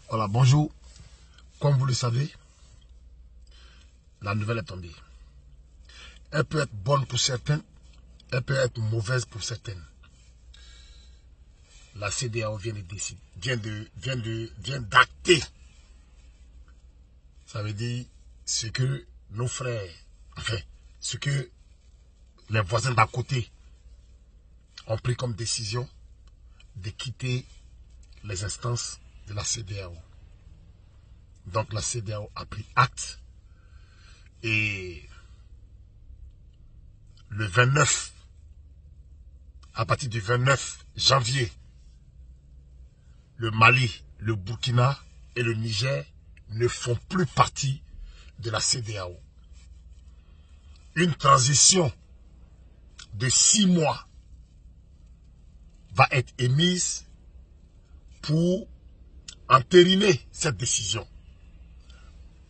Voilà, bonjour. Comme vous le savez, la nouvelle est tombée. Elle peut être bonne pour certains, elle peut être mauvaise pour certaines. La CEDEAO vient d'acter. Ça veut dire ce que nos frères, enfin, ce que les voisins d'à côté ont pris comme décision de quitter les instances de la CEDEAO. Donc la CEDEAO a pris acte et le 29, à partir du 29 janvier, le Mali, le Burkina et le Niger ne font plus partie de la CEDEAO. Une transition de 6 mois va être émise pour entériner cette décision.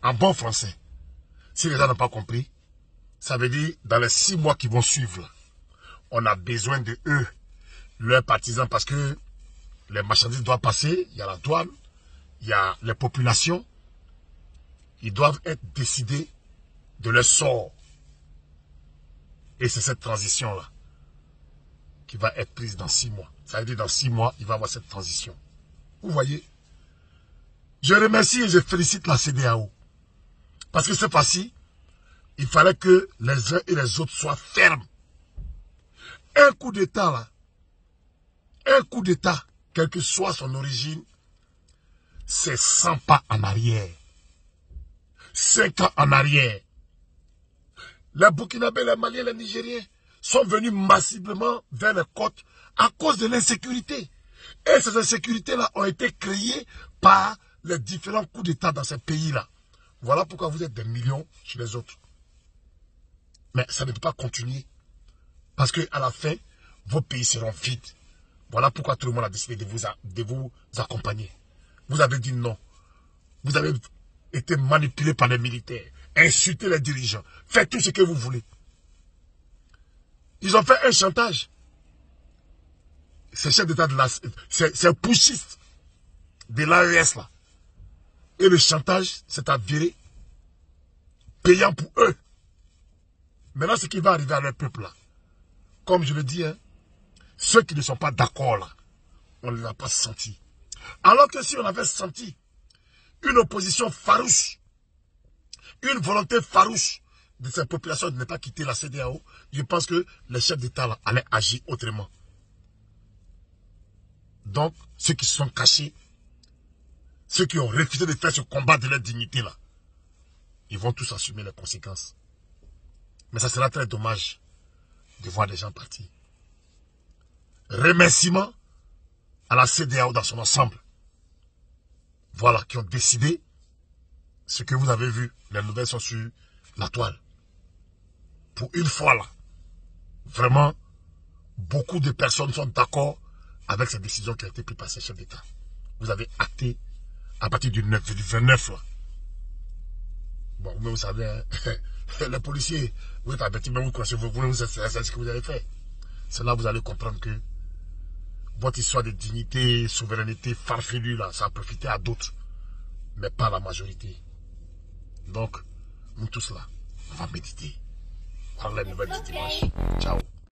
En bon français, si les gens n'ont pas compris, ça veut dire dans les 6 mois qui vont suivre, on a besoin de eux, leurs partisans, parce que les marchandises doivent passer, il y a la douane, il y a les populations, ils doivent être décidés de leur sort. Et c'est cette transition-là qui va être prise dans 6 mois. Ça veut dire dans 6 mois, il va y avoir cette transition. Vous voyez, je remercie et je félicite la CEDEAO. Parce que cette fois-ci, il fallait que les uns et les autres soient fermes. Un coup d'État, là, un coup d'État, quelle que soit son origine, c'est 100 pas en arrière. 5 ans en arrière. Les Burkinabés, les Maliens, les Nigériens sont venus massivement vers les côtes à cause de l'insécurité. Et ces insécurités-là ont été créées par les différents coups d'État dans ces pays-là. Voilà pourquoi vous êtes des millions chez les autres. Mais ça ne peut pas continuer. Parce qu'à la fin, vos pays seront vides. Voilà pourquoi tout le monde a décidé de vous accompagner. Vous avez dit non. Vous avez été manipulé par les militaires. Insulté les dirigeants. Faites tout ce que vous voulez. Ils ont fait un chantage. Ces chefs d'État de la... C'est pushistes de l'AES là. Et le chantage s'est avéré payant pour eux. Maintenant, ce qui va arriver à leur peuple là, comme je le dis, hein, ceux qui ne sont pas d'accord là, on ne l'a pas senti. Alors que si on avait senti une opposition farouche, une volonté farouche de cette population de ne pas quitter la CEDEAO, je pense que les chefs d'État allaient agir autrement. Donc, ceux qui se sont cachés, ceux qui ont refusé de faire ce combat de leur dignité là, ils vont tous assumer les conséquences. Mais ça sera très dommage de voir des gens partir. Remerciements à la CEDEAO dans son ensemble. Voilà, qui ont décidé ce que vous avez vu. Les nouvelles sont sur la toile. Pour une fois là, vraiment, beaucoup de personnes sont d'accord avec cette décision qui a été prise par ces chefs d'État. Vous avez acté à partir du 29 là. Bon, vous savez, hein, les policiers, vous êtes avertis, mais vous connaissez, c'est ce que vous avez fait. C'est là que vous allez comprendre que votre histoire de dignité, souveraineté farfelue là, ça a profité à d'autres, mais pas à la majorité. Donc, nous tous là, on va méditer. Voilà la nouvelle du dimanche. Ciao.